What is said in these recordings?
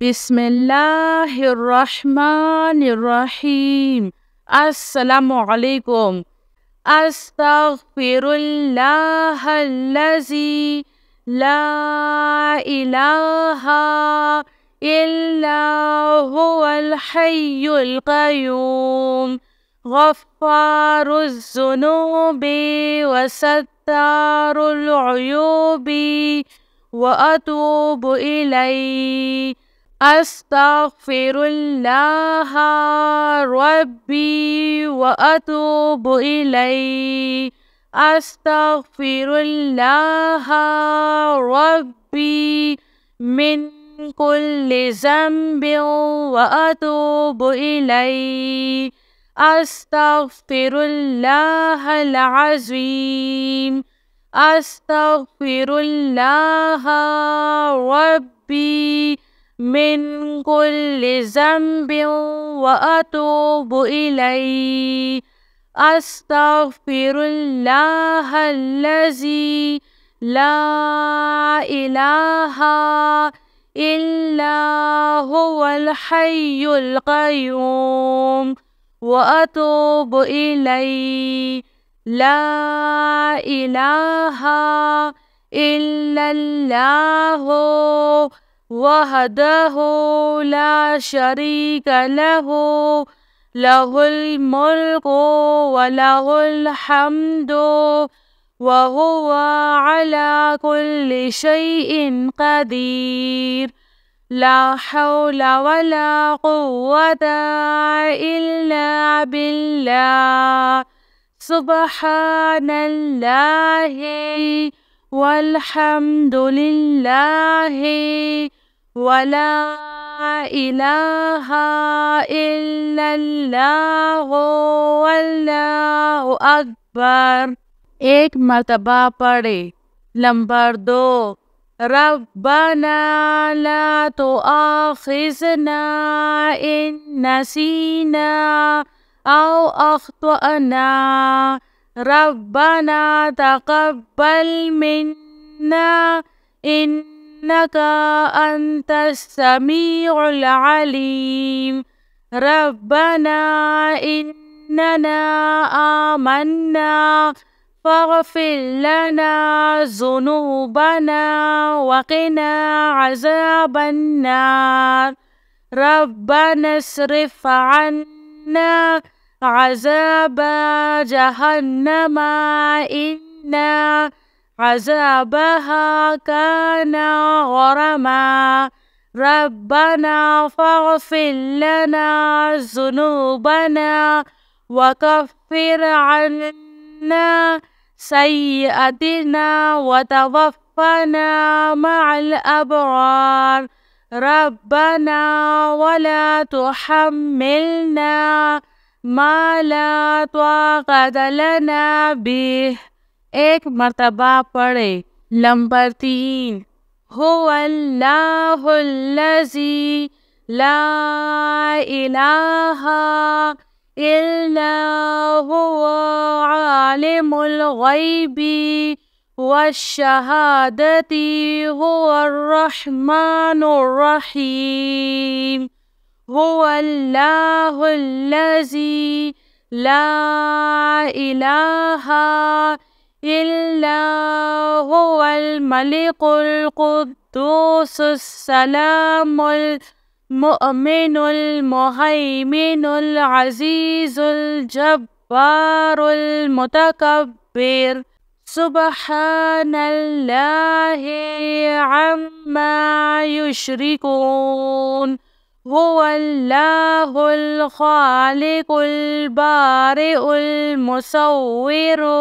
बिस्मिल्लाहिर्रहमानिर्रहीम। अस्सलामुअलैकुम। अस्तगफिरुल्लाहल्लज़ी ला इलाहा इल्ला हुवल हय्युल क़य्यूम गफ़्फ़ारुज़्ज़ुनूबि वसत्तारुल उयूबि व अतूबु इलैहि। अस्तगफिरुल्लाह रब्बी व अतूबु इलैहि। अस्तगफिरुल्लाह रब्बी मिन कुल्लि ज़ंबिन व अतूबु इलैहि। अस्तगफिरुल्लाहल अज़ीम। अस्तगफिरुल्लाह रब्बी मिन कुल्लि ज़ंबिन व अतूबु इलैहि। अस्तगफिरुल्लाहल्लज़ी ला इलाहा इल्ला हुवल हय्युल क़य्यूम व अतूबु इलैहि। ला इलाहा इल्लल्लाहु वहदहु ला शरीक लहु लहुल मुल्कु व लहुल हम्दु व हुवा अला कुल्लि शैइन क़दीर। ला हौला वला कुव्वता इल्ला बिल्लाह। सुब्हानल्लाहि वल्हम्दुलिल्लाहि वला इलाहा इल्लल्लाहु वल्लाहु अकबर। एक मर्तबा पढ़े। नंबर 2, रब्बना ला तुआखिज़ना इन नसीना औ अख्तअना। रब्बना तक़ब्बल मिन्ना इन्नका अंतस समीउल अलीम। रब्बना इन्नना आमन्ना फ़ग़फ़िर लना ज़ुनूबना वक़िना अज़ाबन्नार। रब्बना अस्रिफ़ अन्ना अज़ाब जहन्नमा इन्ना अज़ाबहा काना गरमा। रब्बना फ़ग़फ़िर लना ज़ुनूबना वकफ़िर अन्ना सय्यअतिना वतवफ़्फ़ना मअल अबरार। रब्बना वला तुहम्मिलना मा ला ताक़त लना बिह। एक मर्तबा पढ़े। नंबर 3, हुवल्लाहुल्लज़ी ला इलाहा इल्ला हुवा आलिमुल ग़ैबि वश्शहादति हुवर रहमानुर रहीम। हुवल्लाहुल्लज़ी ला इलाहा इल्ला हुवल मलिकुल कुद्दूसुस सलामुल मुअमिनुल मुहैमिनुल अज़ीज़ुल जब्बारुल मुतकब्बिर। सुब्हानल्लाहि अम्मा युश्रिकून। हुवल्लाहुल ख़ालिक़ुल बारिउल मुसव्विरु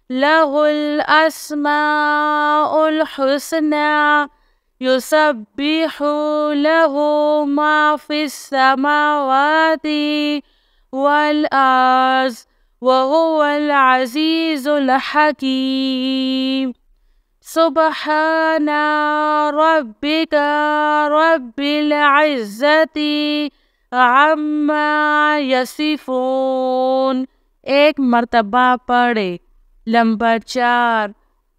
लहुल अस्माउल हुस्ना। युसब्बिहु लहु मा फ़िस समावाति वल अर्ज़ व हुवल अज़ीज़ुल हकीम। सुब्हाना रब्बिका रब्बिल इज़्ज़ति अम्मा यसिफ़ून। एक मर्तबा पढ़े। नंबर 4,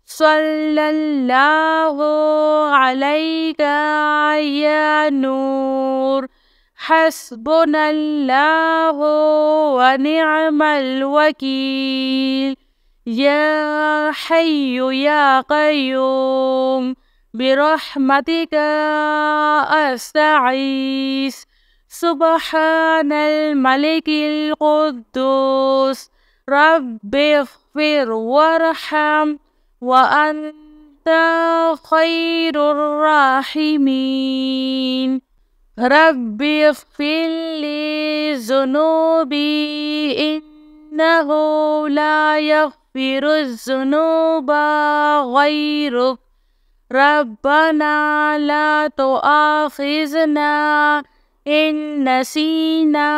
صلى الله عليك يا نور. حسبنا الله ونعم الوكيل. يا حي يا قيوم برحمتك أستغيث. سبحان الملك القدوس رب اغفر وارحم وأنت خير الراحمين. رب اغفر لي ذنوبي إنه لا يغفر الذنوب غيرك. ربنا لا تؤاخذنا إن نسينا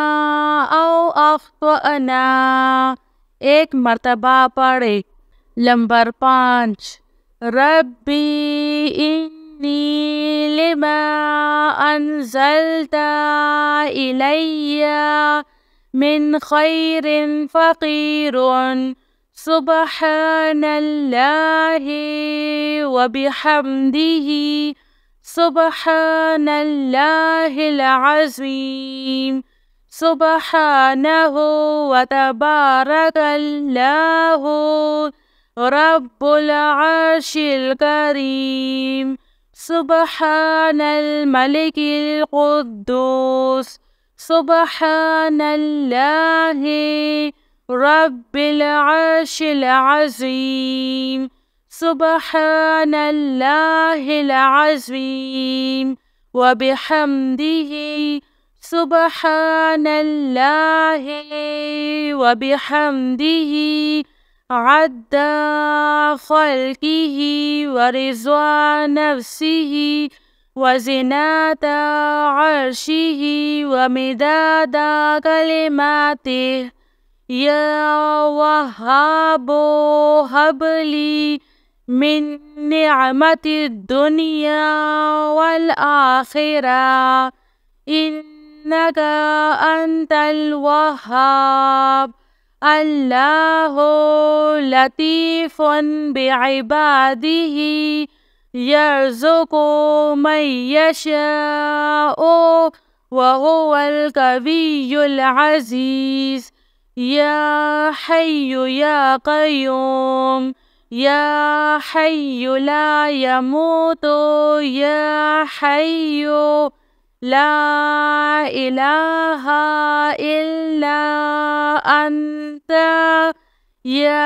أو أخطأنا. एक मर्तबा पढ़े। नंबर 5 रब्बी इन्नी लिमा अंज़लता इलैया मिन खैरिन फ़क़ीरुन। सुब्हानल्लाहि व बिहम्दिही सुब्हानल्लाहिल अज़ीम। सुब्हानहु व तबारकल्लाहु रब्बुल अर्शिल करीम। सुब्हानल मलिकिल कुद्दूस सुब्हानल्लाहि रब्बिल अर्शिल अज़ीम। सुब्हानल्लाहिल अज़ीम व बिहम्दिही सुब्हानल्लाहि व बिहम्दिही अद्दा ख़ल्क़िही व रिज़्वा नफ़्सिही व ज़िनाता अर्शिही व मिदादा कलिमातिही। या वहाबो हबली मिन निअमतिद दुनिया वल आखिरा इन्नका अंतल वहाब। अल्लाहु लतीफ़ुन बिइबादिही यर्ज़ुक़ु मन यशाअु व हुवल कवियुल अज़ीज़। या हय्यु या क़य्यूम या हय्यु ला यमूतु या हय्यु ला इलाहा इल्ला अंत या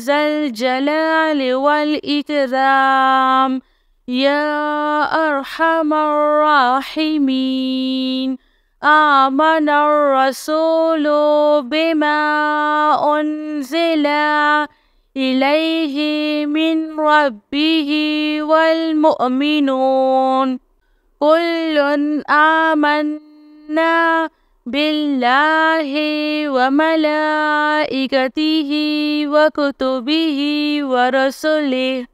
ज़ल जलाल वल इकराम या अरहमर राहिमीन। आमनर रसूलु बिमा उन्ज़िला इलैहि मिन रब्बिही वल मुअमिनून कुल्लुन आमन्ना बिल्लाहि व मलाइकतिही व कुतुबिही व रसूलिही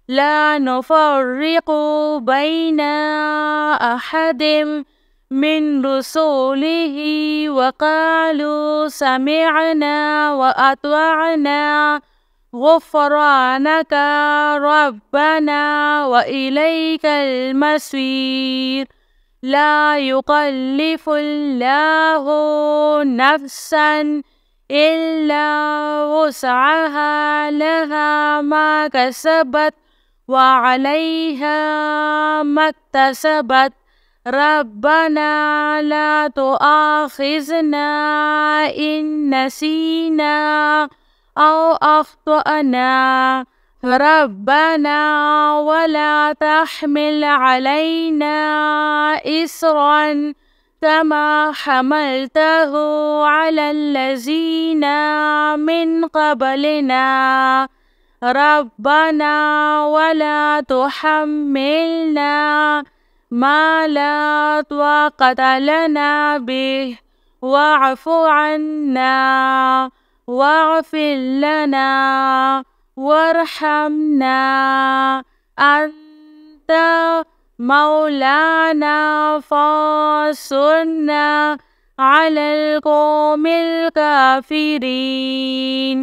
ला नुफ़र्रिक़ु बैना अहदिम मिन रसूलिही व क़ालू समिअना व अत्वअना गुफ़रानका रब्बना व इलैकल मसीर। ला युकल्लिफ़ुल्लाहु नफ़्सन इल्ला वुसअहा लहा मा कसबत व अलैहा मक्तसबत। रब्बना ला तुआखिज़ना इन नसीना औ अख्तअना। रब्बना वला तहमिल अलैना इस्रन कमा हमलतहु अलल्लज़ीना मिन क़ब्लिना। रब्बना वला तुहम्मिलना मा ला ताक़त लना बिही वअफ़ु अन्ना वग़फ़िर लना वरहमना अंत मौलाना फ़ांसुरना अलल क़ौमिल काफ़िरीन।